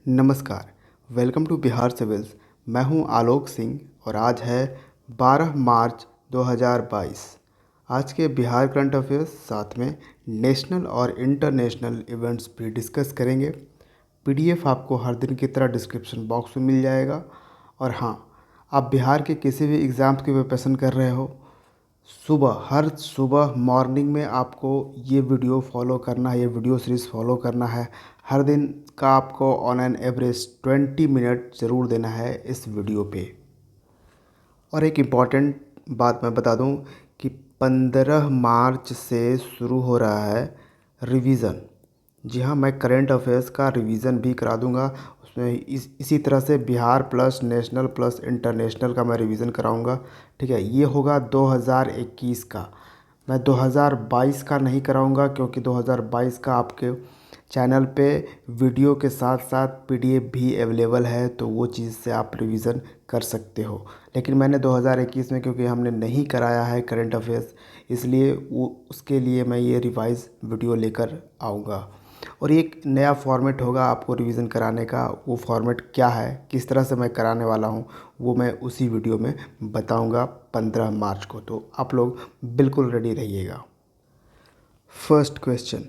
नमस्कार। Welcome to Bihar civils. मैं हूं आलोक सिंह और आज है 12 मार्च 2022। आज के बिहार करंट अफेयर्स साथ में नेशनल और इंटरनेशनल इवेंट्स भी डिस्कस करेंगे। पीडीएफ आपको हर दिन की तरह डिस्क्रिप्शन बॉक्स में मिल जाएगा। और हाँ, आप बिहार के किसी भी एग्ज़ाम्स की प्रिपरेशन कर रहे हो, हर सुबह मॉर्निंग में आपको ये वीडियो फॉलो करना है, ये वीडियो सीरीज़ फॉलो करना है। हर दिन का आपको ऑन एन एवरेज 20 मिनट ज़रूर देना है इस वीडियो पे। और एक इम्पॉर्टेंट बात मैं बता दूं कि 15 मार्च से शुरू हो रहा है रिवीज़न। जी हाँ, मैं करंट अफेयर्स का रिवीज़न भी करा दूंगा। उसमें इसी तरह से Bihar plus national plus international का मैं रिवीज़न कराऊंगा। ठीक है, ये होगा 2021 का। मैं 2022 का नहीं कराऊंगा क्योंकि 2022 का आपके चैनल पे वीडियो के साथ साथ पीडीएफ भी अवेलेबल है, तो वो चीज़ से आप रिवीज़न कर सकते हो। लेकिन मैंने 2021 में, क्योंकि हमने नहीं कराया है करंट अफेयर्स, इसलिए वो उसके लिए मैं ये रिवाइज़ वीडियो लेकर आऊँगा। और एक नया फॉर्मेट होगा आपको रिवीज़न कराने का। वो फॉर्मेट क्या है, किस तरह से मैं कराने वाला हूँ, वो मैं उसी वीडियो में बताऊँगा 15 मार्च को। तो आप लोग बिल्कुल रेडी रहिएगा। First question,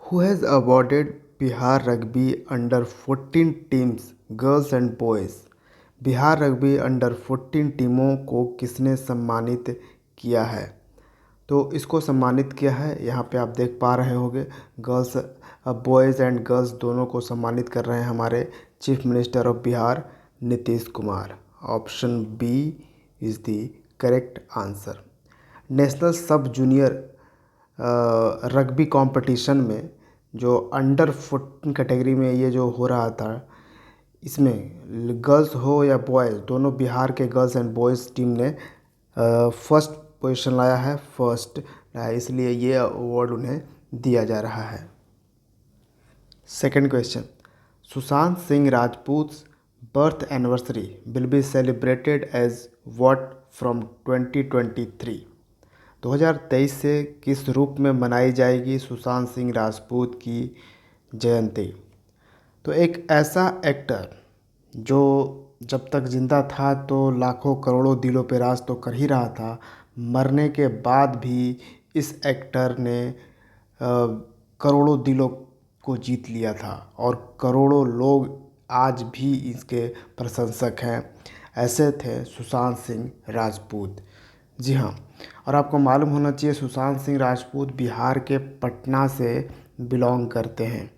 who has awarded Bihar rugby under 14 teams girls and boys. Bihar rugby under 14 टीमों को किसने सम्मानित किया है? तो इसको सम्मानित किया है, यहाँ पे आप देख पा रहे होंगे, गर्ल्स बॉयज़ एंड गर्ल्स दोनों को सम्मानित कर रहे हैं हमारे chief minister of Bihar Nitish Kumar. Option B is the correct answer. National sub junior rugby competition में जो अंडर 14 कैटेगरी में ये जो हो रहा था, इसमें गर्ल्स हो या बॉयज़, दोनों बिहार के गर्ल्स एंड बॉयज़ टीम ने फर्स्ट पोजीशन लाया है, फर्स्ट, इसलिए ये अवार्ड उन्हें दिया जा रहा है। Second question, Sushant Singh Rajput birth anniversary will be celebrated as what from 2023। 2023 से किस रूप में मनाई जाएगी सुशांत सिंह राजपूत की जयंती? तो एक ऐसा एक्टर जो जब तक ज़िंदा था तो लाखों करोड़ों दिलों पे राज तो कर ही रहा था, मरने के बाद भी इस एक्टर ने करोड़ों दिलों को जीत लिया था और करोड़ों लोग आज भी इसके प्रशंसक हैं। ऐसे थे सुशांत सिंह राजपूत। जी हाँ, और आपको मालूम होना चाहिए सुशांत सिंह राजपूत बिहार के पटना से बिलोंग करते हैं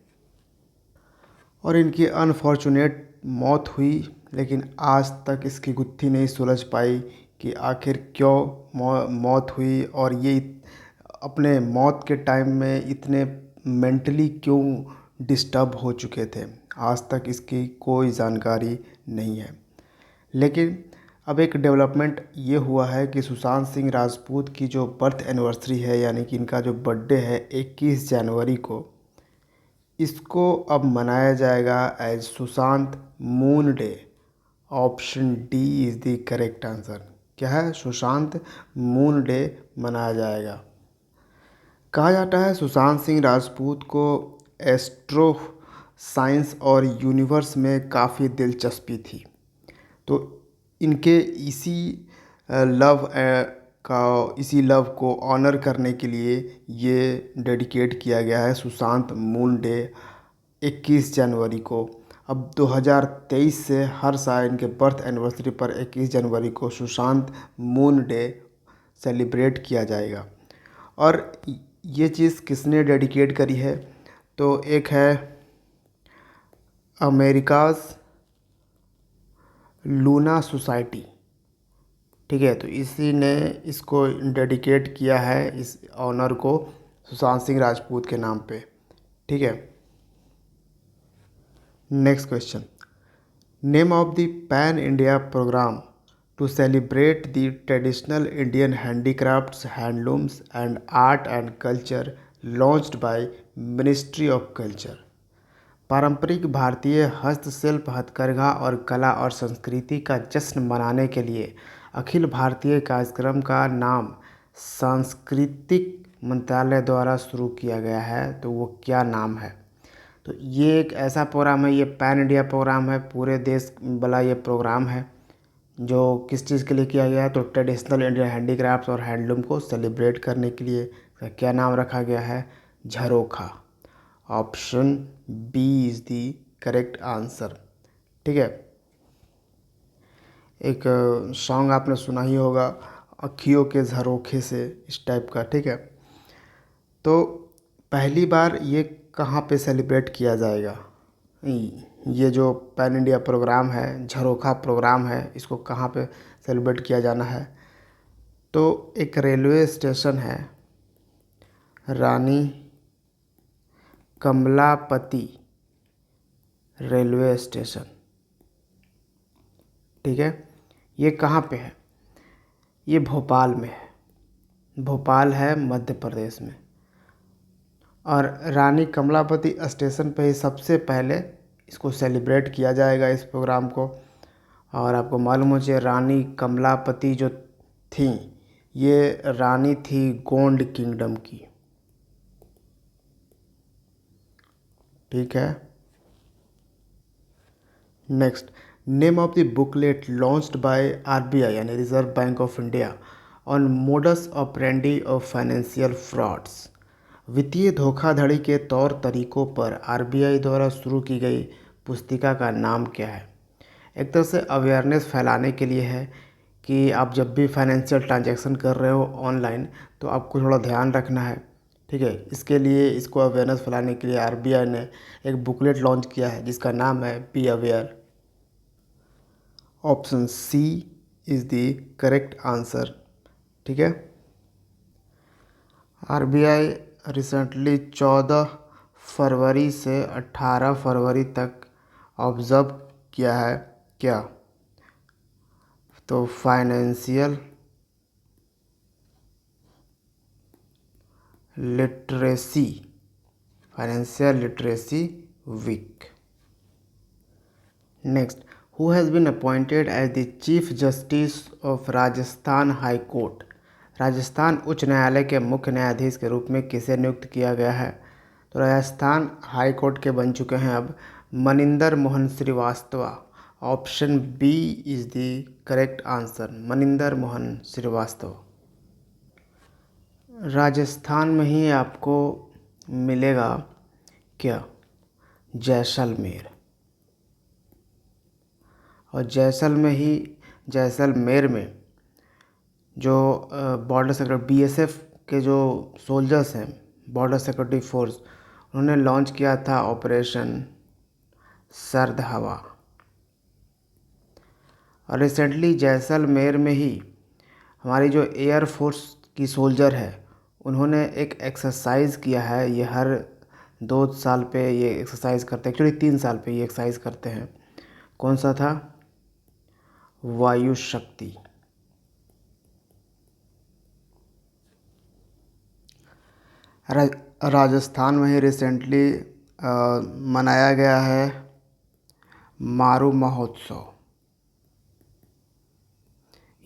और इनकी अनफॉर्चुनेट मौत हुई, लेकिन आज तक इसकी गुत्थी नहीं सुलझ पाई कि आखिर क्यों मौत हुई और ये अपने मौत के टाइम में इतने मेंटली क्यों डिस्टर्ब हो चुके थे। आज तक इसकी कोई जानकारी नहीं है। लेकिन अब एक डेवलपमेंट ये हुआ है कि सुशांत सिंह राजपूत की जो बर्थ एनिवर्सरी है, यानी कि इनका जो बर्थडे है 21 जनवरी को, इसको अब मनाया जाएगा as Sushant moon day. Option D is the correct answer. क्या है? सुशांत मून डे मनाया जाएगा। कहा जाता है सुशांत सिंह राजपूत को एस्ट्रो साइंस और यूनिवर्स में काफ़ी दिलचस्पी थी, तो इनके इसी लव को ऑनर करने के लिए ये डेडिकेट किया गया है सुशांत मून डे 21 जनवरी को। अब 2023 से हर साल इनके बर्थ एनिवर्सरी पर 21 जनवरी को सुशांत मून डे सेलिब्रेट किया जाएगा। और ये चीज़ किसने डेडिकेट करी है? तो एक है अमेरिकाज़ लूना सोसाइटी। ठीक है, तो इसी ने इसको डेडिकेट किया है, इस ऑनर को सुशांत सिंह राजपूत के नाम पे। ठीक है, next question, name of the pan India programme to celebrate the traditional Indian handicrafts, handlooms and art and culture launched by ministry of culture. पारंपरिक भारतीय हस्तशिल्प, हथकरघा और कला और संस्कृति का जश्न मनाने के लिए अखिल भारतीय कार्यक्रम का नाम सांस्कृतिक मंत्रालय द्वारा शुरू किया गया है, तो वो क्या नाम है? तो ये एक ऐसा प्रोग्राम है, ये पैन इंडिया प्रोग्राम है, पूरे देश वाला ये प्रोग्राम है। जो किस चीज़ के लिए किया गया है, तो ट्रेडिशनल इंडियन हैंडीक्राफ्ट्स और हैंडलूम को सेलिब्रेट करने के लिए। इसका क्या नाम रखा गया है? Jharokha. Option B is the correct answer. ठीक है। एक सॉन्ग आपने सुना ही होगा, अखियों के झरोखे से, इस टाइप का। ठीक है। तो पहली बार ये कहाँ पे सेलिब्रेट किया जाएगा? ये जो पैन इंडिया प्रोग्राम है, झरोखा प्रोग्राम है, इसको कहाँ पे सेलिब्रेट किया जाना है? तो एक रेलवे स्टेशन है, रानी कमलापति रेलवे स्टेशन। ठीक है। ये कहाँ पे है? ये भोपाल में है। भोपाल है मध्य प्रदेश में। और रानी कमलापति स्टेशन पे ही सबसे पहले इसको सेलिब्रेट किया जाएगा, इस प्रोग्राम को। और आपको मालूम हो चाहिए, रानी कमलापति जो थी, ये रानी थी गोंड किंगडम की। ठीक है। Next, name of the booklet launched by RBI यानी Reserve Bank of India on modus operandi of financial frauds. वित्तीय धोखाधड़ी के तौर तरीकों पर आरबीआई द्वारा शुरू की गई पुस्तिका का नाम क्या है? एक तरह से अवेयरनेस फैलाने के लिए है कि आप जब भी फाइनेंशियल ट्रांजैक्शन कर रहे हो ऑनलाइन, तो आपको थोड़ा ध्यान रखना है। ठीक है। इसके लिए, इसको अवेयरनेस फैलाने के लिए आरबीआई ने एक बुकलेट लॉन्च किया है जिसका नाम है be aware. Option C is the correct answer. ठीक है। आरबीआई रिसेंटली 14 फरवरी से 18 फरवरी तक ऑब्ज़र्व किया है क्या? तो literacy financial literacy week. Next, who has been appointed as the chief justice of Rajasthan high court. Rajasthan उच्च न्यायालय के मुख्य न्यायाधीश के रूप में किसे नियुक्त किया गया है? तो राजस्थान हाई कोर्ट के बन चुके हैं अब Maninder Mohan Shrivastava. Option B is the correct answer, Maninder Mohan Shrivastava. Rajasthan में ही आपको मिलेगा क्या? जैसलमेर। और जैसलमेर में जो बॉर्डर सिक्योरिटी बीएसएफ के जो सोल्जर्स हैं, बॉर्डर सिक्योरिटी फोर्स, उन्होंने लॉन्च किया था ऑपरेशन सर्द हवा। और रिसेंटली जैसलमेर में ही हमारी जो एयर फोर्स की सोल्जर है, उन्होंने एक एक्सरसाइज किया है। ये हर 2 साल पे ये एक्सरसाइज करते हैं, एक्चुअली 3 साल पे ये एक्सरसाइज करते हैं। कौन सा था? वायु शक्ति। राजस्थान में ही रिसेंटली मनाया गया है मारू महोत्सव।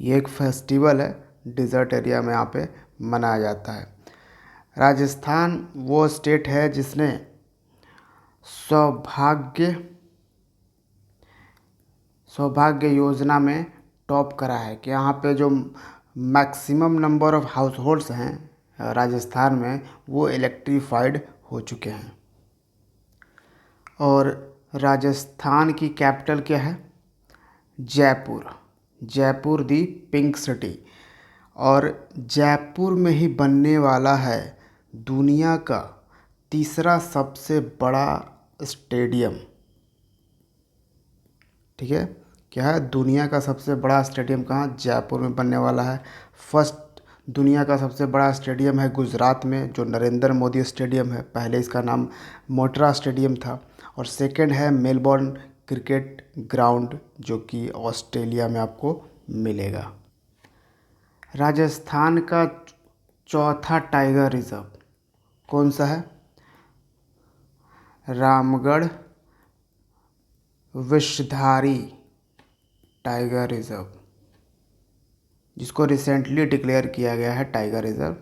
ये एक फेस्टिवल है, डिज़र्ट एरिया में यहाँ पे मनाया जाता है। राजस्थान वो स्टेट है जिसने सौभाग्य सौभाग्य योजना में टॉप करा है कि यहाँ पे जो maximum number of house holds हैं राजस्थान में, वो इलेक्ट्रीफाइड हो चुके हैं। और राजस्थान की कैपिटल क्या है? जयपुर। जयपुर दी पिंक सिटी। और जयपुर में ही बनने वाला है दुनिया का तीसरा सबसे बड़ा स्टेडियम। ठीक है। क्या है? दुनिया का सबसे बड़ा स्टेडियम कहाँ? जयपुर में बनने वाला है। फर्स्ट दुनिया का सबसे बड़ा स्टेडियम है गुजरात में, जो नरेंद्र मोदी स्टेडियम है। पहले इसका नाम मोटेरा स्टेडियम था। और सेकंड है मेलबोर्न क्रिकेट ग्राउंड, जो कि ऑस्ट्रेलिया में आपको मिलेगा। राजस्थान का चौथा टाइगर रिजर्व कौन सा है? रामगढ़ विषधारी टाइगर रिजर्व, जिसको रिसेंटली डिक्लेयर किया गया है टाइगर रिजर्व।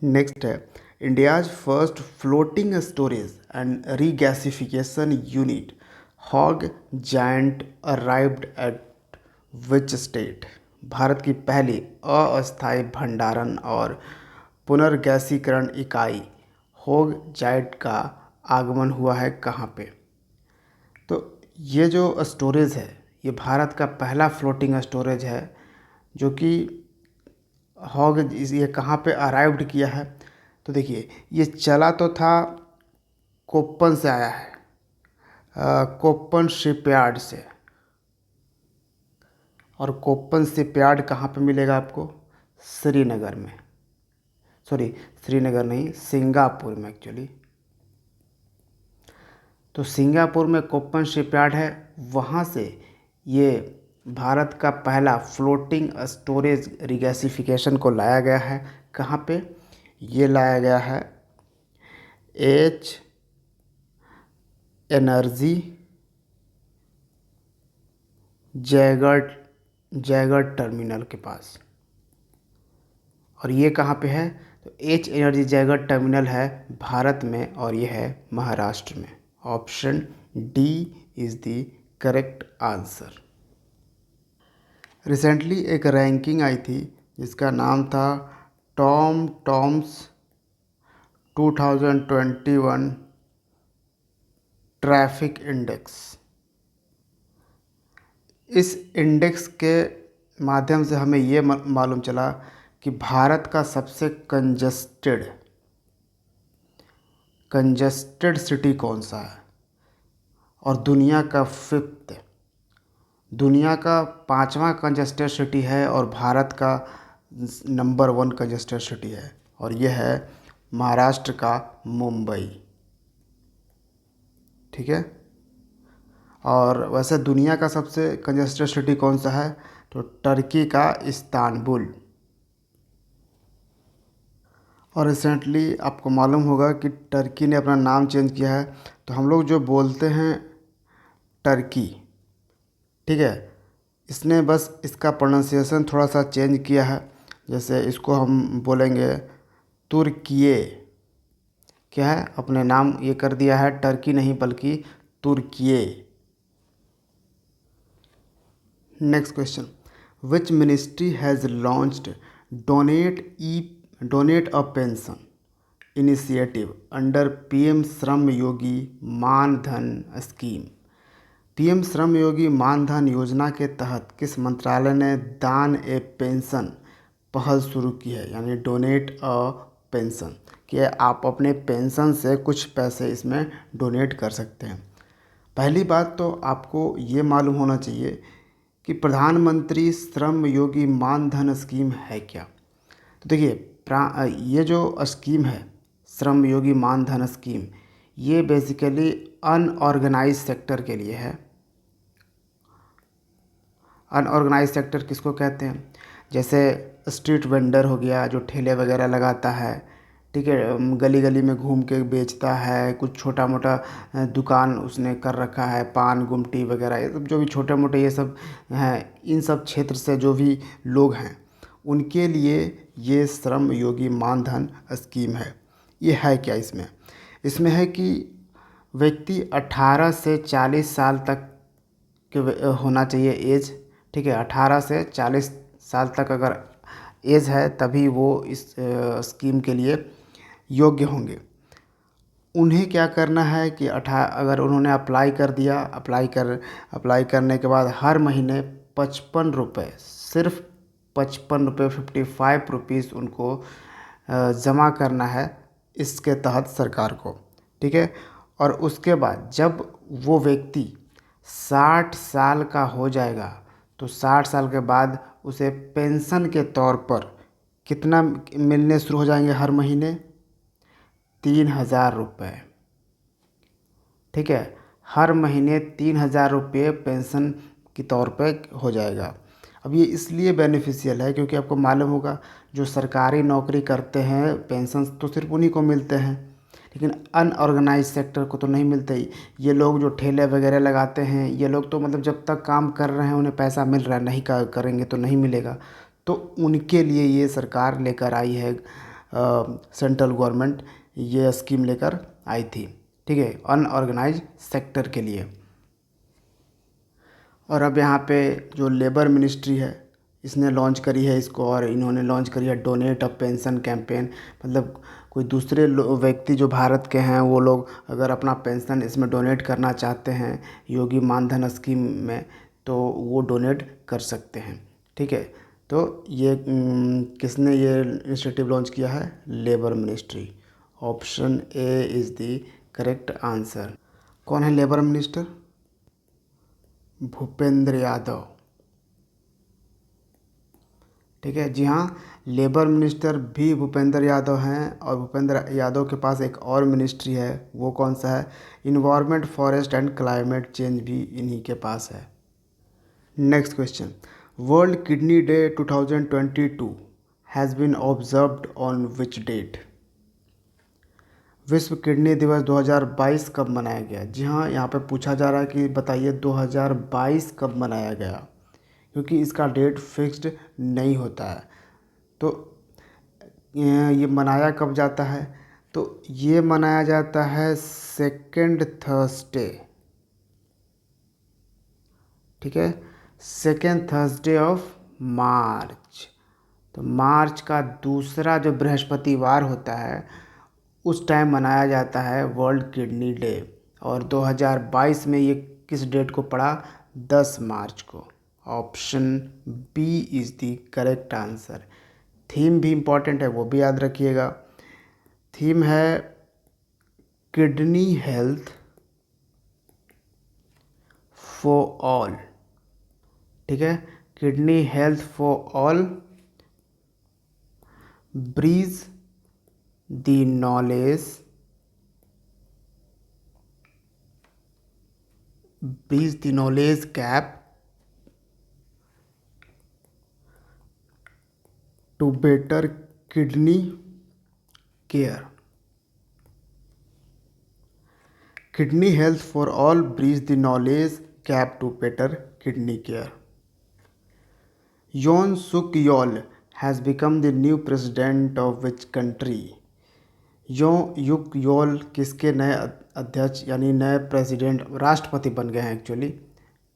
नेक्स्ट है, India's first floating storage and regasification unit Hoegh Giant arrived at which state? Bharat की पहली अस्थायी भंडारण और पुनर्गैसीकरण इकाई हॉग जायंट का आगमन हुआ है कहाँ पे? तो ये जो स्टोरेज है ये भारत का पहला फ्लोटिंग स्टोरेज है जो कि ये कहाँ पे अराइव्ड किया है? तो देखिए ये चला तो था कोप्पन से आया है, कोप्पन शिपयार्ड से। और कोप्पन शिपयार्ड कहाँ पे मिलेगा आपको? श्रीनगर में, सॉरी श्रीनगर नहीं, सिंगापुर में एक्चुअली। तो सिंगापुर में कोप्पन शिपयार्ड है, वहाँ से ये भारत का पहला फ्लोटिंग स्टोरेज रिगैसिफिकेशन को लाया गया है। कहाँ पे? ये लाया गया है एच एनर्जी जयगढ़ टर्मिनल के पास। और ये कहाँ पे है? तो एच एनर्जी जयगढ़ टर्मिनल है भारत में और ये है महाराष्ट्र में। Option D is the correct answer. Recently एक रैंकिंग आई थी जिसका नाम था टॉम्स 2021 ट्रैफिक इंडेक्स। इस इंडेक्स के माध्यम से हमें ये मालूम चला कि भारत का सबसे कंजस्टेड सिटी कौन सा है और दुनिया का दुनिया का 5वां कंजस्टेड सिटी है और भारत का नंबर 1 कंजस्टेड सिटी है और यह है महाराष्ट्र का मुंबई। ठीक है। और वैसे दुनिया का सबसे कंजस्टेड सिटी कौन सा है? तो टर्की का इस्तांबुल। और रिसेंटली आपको मालूम होगा कि टर्की ने अपना नाम चेंज किया है। तो हम लोग जो बोलते हैं टर्की, ठीक है, इसने बस इसका प्रोनाउंसिएशन थोड़ा सा चेंज किया है। जैसे इसको हम बोलेंगे तुर्किये। क्या है? अपने नाम ये कर दिया है टर्की नहीं बल्कि तुर्किये। Next question, which ministry has launched donate a pension initiative under PM Shram Yogi मान धन स्कीम? पीएम श्रम योगी मान धन योजना के तहत किस मंत्रालय ने दान ए पेंशन पहल शुरू की है? यानी डोनेट अ पेंशन, कि आप अपने पेंशन से कुछ पैसे इसमें डोनेट कर सकते हैं। पहली बात तो आपको ये मालूम होना चाहिए कि प्रधानमंत्री श्रम योगी मान धन स्कीम है क्या। तो देखिए ये जो स्कीम है श्रम योगी मान धन स्कीम, ये बेसिकली अनऑर्गेनाइज सेक्टर के लिए है। अनऑर्गेनाइज सेक्टर किसको कहते हैं? जैसे स्ट्रीट वेंडर हो गया जो ठेले वगैरह लगाता है, ठीक है, गली गली में घूम के बेचता है, कुछ छोटा मोटा दुकान उसने कर रखा है, पान गुमटी वगैरह, ये सब जो भी छोटे मोटे ये सब हैं, इन सब क्षेत्र से जो भी लोग हैं उनके लिए ये श्रम योगी मान धन स्कीम है। ये है क्या इसमें है कि व्यक्ति 18 से 40 साल तक के होना चाहिए एज, ठीक है, 18 से 40 साल तक अगर एज है तभी वो इस स्कीम के लिए योग्य होंगे। उन्हें क्या करना है कि अगर उन्होंने अप्लाई कर दिया, अप्लाई करने के बाद हर महीने 55 रुपये, सिर्फ 55 रुपये 55 रुपीज़ उनको जमा करना है इसके तहत सरकार को, ठीक है। और उसके बाद जब वो व्यक्ति 60 साल का हो जाएगा तो 60 साल के बाद उसे पेंशन के तौर पर कितना मिलने शुरू हो जाएंगे? हर महीने 3000 रुपये, ठीक है, हर महीने 3000 रुपये पेंशन के तौर पे हो जाएगा। अब ये इसलिए बेनिफिशियल है क्योंकि आपको मालूम होगा जो सरकारी नौकरी करते हैं पेंशन तो सिर्फ उन्हीं को मिलते हैं, लेकिन अनऑर्गेनाइज सेक्टर को तो नहीं मिलते ही। ये लोग जो ठेले वगैरह लगाते हैं ये लोग तो मतलब जब तक काम कर रहे हैं उन्हें पैसा मिल रहा है, नहीं करेंगे तो नहीं मिलेगा। तो उनके लिए ये सरकार लेकर आई है, सेंट्रल गवर्नमेंट ये स्कीम लेकर आई थी, ठीक है, अनऑर्गेनाइज सेक्टर के लिए। और अब यहाँ पे जो लेबर मिनिस्ट्री है इसने लॉन्च करी है इसको, और इन्होंने लॉन्च करी है डोनेट अ पेंशन कैंपेन। मतलब कोई दूसरे व्यक्ति जो भारत के हैं वो लोग अगर अपना पेंशन इसमें डोनेट करना चाहते हैं योगी मानधन स्कीम में, तो वो डोनेट कर सकते हैं। ठीक है, तो ये किसने ये इनिशिएटिव लॉन्च किया है? Labour ministry. Option A is the correct answer. कौन है लेबर मिनिस्टर? भूपेंद्र यादव। ठीक है, जी हाँ, लेबर मिनिस्टर भी भूपेंद्र यादव हैं, और भूपेंद्र यादव के पास एक और मिनिस्ट्री है, वो कौन सा है? Environment, forest and climate change भी इन्हीं के पास है। Next question, world kidney day 2022 has been observed on which date? विश्व किडनी दिवस 2022 कब मनाया गया? जी हाँ, यहाँ पे पूछा जा रहा है कि बताइए 2022 कब मनाया गया, क्योंकि इसका डेट फिक्स्ड नहीं होता है। तो ये मनाया कब जाता है? तो ये मनाया जाता है सेकेंड थर्सडे। ठीक है, सेकेंड थर्सडे ऑफ मार्च। तो मार्च का दूसरा जो बृहस्पतिवार होता है उस टाइम मनाया जाता है वर्ल्ड किडनी डे। और 2022 में ये किस डेट को पड़ा? 10 मार्च को। Option B is the correct answer. Theme भी इम्पॉर्टेंट है, वो भी याद रखिएगा। थीम है किडनी हेल्थ फॉर ऑल। ठीक है, kidney health for all, bridge the knowledge, bridge the knowledge gap to better kidney care. Kidney health for all, bridge the knowledge gap to better kidney care. Yoon Suk Yeol has become the new president of which country? Yoon Suk Yeol किसके नए अध्यक्ष यानी नए president, राष्ट्रपति बन गए हैं actually.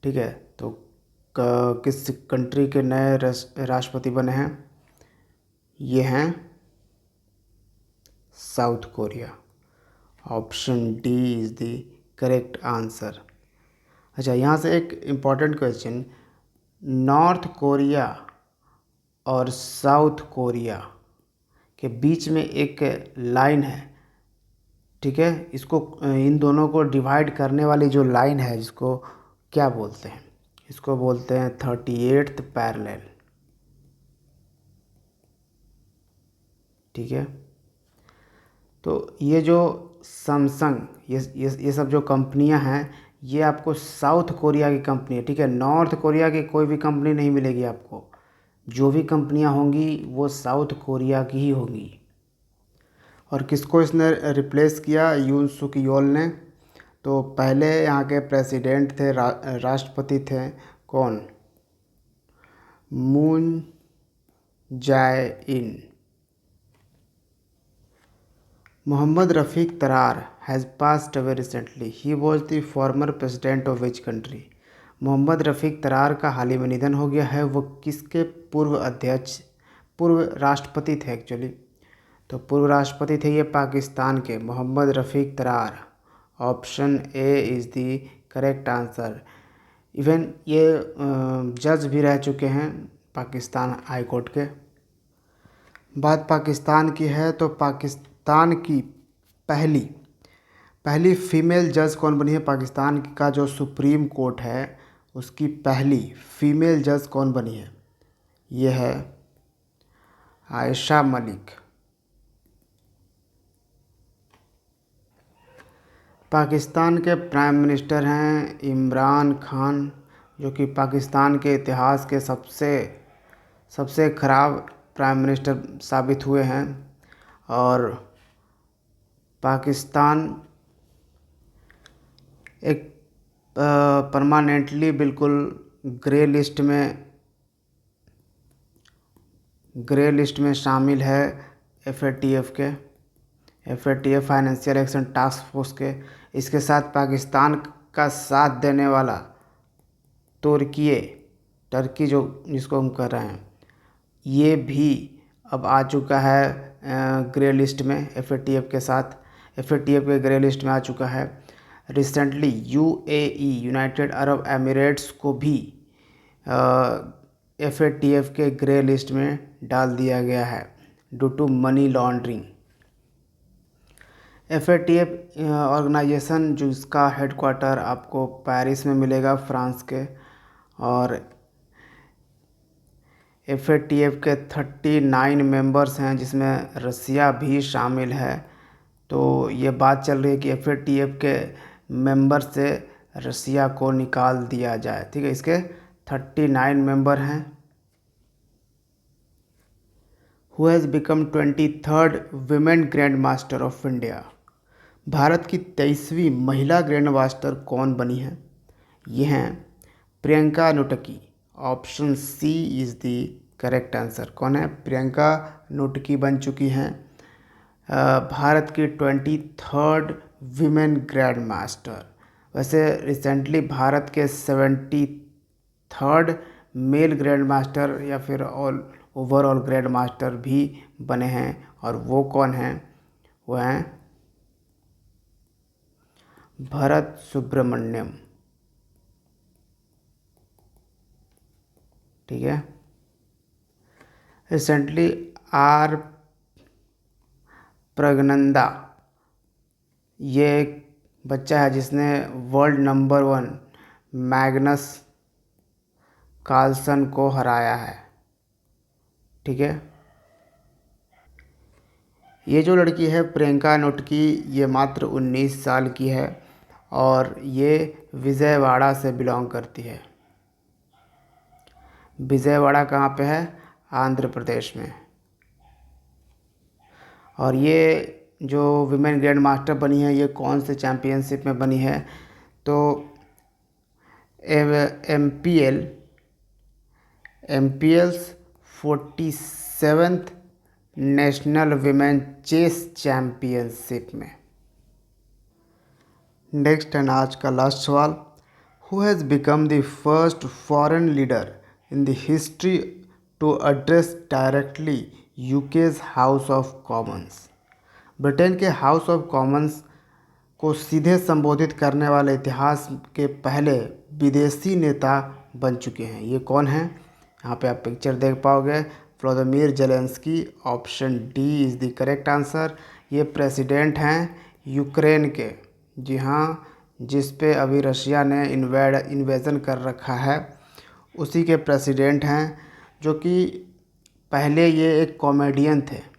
ठीक है, तो किस कंट्री के नए राष्ट्रपति बने हैं? ये हैं south Korea. Option D is the correct answer. अच्छा, यहाँ से एक इम्पॉर्टेंट क्वेश्चन, नॉर्थ कोरिया और साउथ कोरिया के बीच में एक लाइन है। ठीक है, इसको इन दोनों को डिवाइड करने वाली जो लाइन है जिसको क्या बोलते हैं? इसको बोलते हैं 38th पैरेलल। ठीक है, तो ये जो सैमसंग, ये सब जो कंपनियां हैं ये आपको साउथ कोरिया की कंपनी है। ठीक है, नॉर्थ कोरिया की कोई भी कंपनी नहीं मिलेगी आपको। जो भी कंपनियां होंगी वो साउथ कोरिया की ही होंगी। और किसको इसने रिप्लेस किया? यून सुक योल ने। तो पहले यहाँ के प्रेसिडेंट थे, राष्ट्रपति थे कौन? Moon Jae in. Mohammad Rafiq Tarar has passed away recently, he was the former president of which country? Mohammad Rafiq Tarar का हाल ही में निधन हो गया है, वो किसके पूर्व अध्यक्ष, पूर्व राष्ट्रपति थे एक्चुअली? तो पूर्व राष्ट्रपति थे ये पाकिस्तान के, Mohammad Rafiq Tarar. Option A is the correct answer. Even ये जज भी रह चुके हैं पाकिस्तान हाई कोर्ट के। बात पाकिस्तान की है तो पाकिस्तान की पहली पहली फीमेल जज कौन बनी है? पाकिस्तान का जो सुप्रीम कोर्ट है उसकी पहली फीमेल जज कौन बनी है? ये है आयशा मलिक। पाकिस्तान के प्राइम मिनिस्टर हैं इमरान खान, जो कि पाकिस्तान के इतिहास के सबसे ख़राब प्राइम मिनिस्टर साबित हुए हैं। और पाकिस्तान एक परमानेंटली बिल्कुल ग्रे लिस्ट में शामिल है FATF के। FATF financial action task force के, इसके साथ पाकिस्तान का साथ देने वाला टर्की जो जिसको हम कर रहे हैं, ये भी अब आ चुका है ग्रे लिस्ट में। FATF के साथ FATF के ग्रे लिस्ट में आ चुका है। Recently UAE United Arab Emirates को भी FATF के ग्रे लिस्ट में डाल दिया गया है due to money laundering. FATF organisation जो इसका हेडक्वार्टर आपको पेरिस में मिलेगा, फ्रांस के, और FATF के 39 मेंबर्स हैं जिसमें रसिया भी शामिल है। तो ये बात चल रही है कि FATF के मेंबर से रसिया को निकाल दिया जाए। ठीक है, इसके 39 मेंबर हैं। Who has become 23rd women grand master of India. Bharat की 23वीं महिला ग्रैंड मास्टर कौन बनी है? ये हैं Priyanka Notki. Option C is the correct answer. कौन है? प्रियंका नोटकी बन चुकी हैं भारत की 23rd विमेन ग्रैंड मास्टर। वैसे रिसेंटली भारत के 73rd मेल ग्रैंड मास्टर या फिर ओवरऑल ग्रैंड मास्टर भी बने हैं, और वो कौन हैं? वो हैं भरत सुब्रमण्यम। ठीक है, रिसेंटली आर प्रगनंदा, ये एक बच्चा है जिसने वर्ल्ड नंबर 1 मैग्नस कार्लसन को हराया है। ठीक है, ये जो लड़की है प्रियंका नोटकी, ये मात्र 19 साल की है और ये विजयवाड़ा से बिलोंग करती है। विजयवाड़ा कहाँ पे है? आंध्र प्रदेश में। और ये जो विमेन ग्रैंड मास्टर बनी है, ये कौन से चैम्पियनशिप में बनी है? तो MPL's 47th national women chess championship में। नेक्स्ट एंड आज का लास्ट सवाल, who has become the first foreign leader in the history to address directly UK's House of Commons. Britain के हाउस ऑफ कॉमन्स को सीधे संबोधित करने वाले इतिहास के पहले विदेशी नेता बन चुके हैं। ये कौन हैं? यहाँ पे आप पिक्चर देख पाओगे, Vladimir Zelensky. Option D is the correct answer. ये प्रेसिडेंट हैं यूक्रेन के, जी हाँ, जिस पे अभी रशिया ने इन्वेजन कर रखा है, उसी के प्रेसिडेंट हैं, जो कि पहले ये एक कॉमेडियन थे।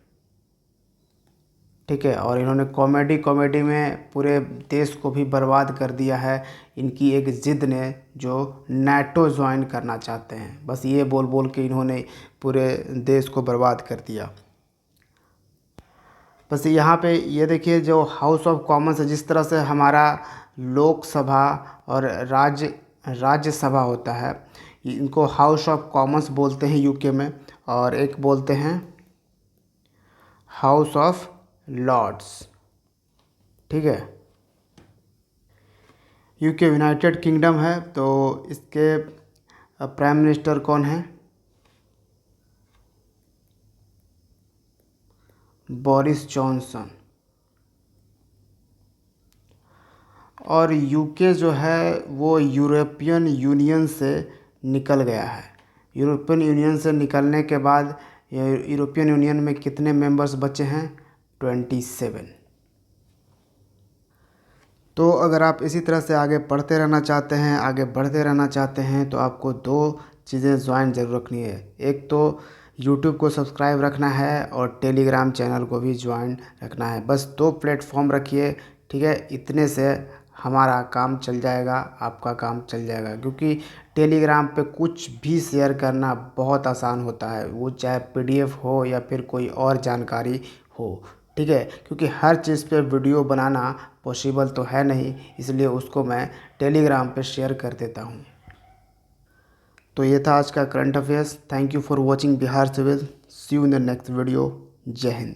ठीक है, और इन्होंने कॉमेडी में पूरे देश को भी बर्बाद कर दिया है इनकी एक ज़िद ने, जो NATO ज्वाइन करना चाहते हैं। बस ये बोल बोल के इन्होंने पूरे देश को बर्बाद कर दिया। बस यहाँ पे ये देखिए, जो हाउस ऑफ कॉमन्स है, जिस तरह से हमारा लोकसभा और राज्यसभा होता है, इनको हाउस ऑफ कॉमन्स बोलते हैं UK में, और एक बोलते हैं हाउस ऑफ लॉर्ड्स। ठीक है, UK यूनाइटेड किंगडम है, तो इसके प्राइम मिनिस्टर कौन है? Boris Johnson. और UK जो है वो यूरोपियन यूनियन से निकल गया है। यूरोपियन यूनियन से निकलने के बाद यूरोपियन यूनियन में कितने मेंबर्स बचे हैं? 27। तो अगर आप इसी तरह से आगे पढ़ते रहना चाहते हैं, आगे बढ़ते रहना चाहते हैं, तो आपको 2 चीज़ें ज्वाइन ज़रूर रखनी है। एक तो YouTube को सब्सक्राइब रखना है और टेलीग्राम चैनल को भी ज्वाइन रखना है। बस 2 प्लेटफॉर्म रखिए। ठीक है, इतने से हमारा काम चल जाएगा, आपका काम चल जाएगा, क्योंकि टेलीग्राम पे कुछ भी शेयर करना बहुत आसान होता है, वो चाहे PDF हो या फिर कोई और जानकारी हो। ठीक है, क्योंकि हर चीज़ पे वीडियो बनाना पॉसिबल तो है नहीं, इसलिए उसको मैं टेलीग्राम पे शेयर कर देता हूँ। तो ये था आज का current affairs. Thank you for watching Bihar civil. See you in the next video. जय हिंद।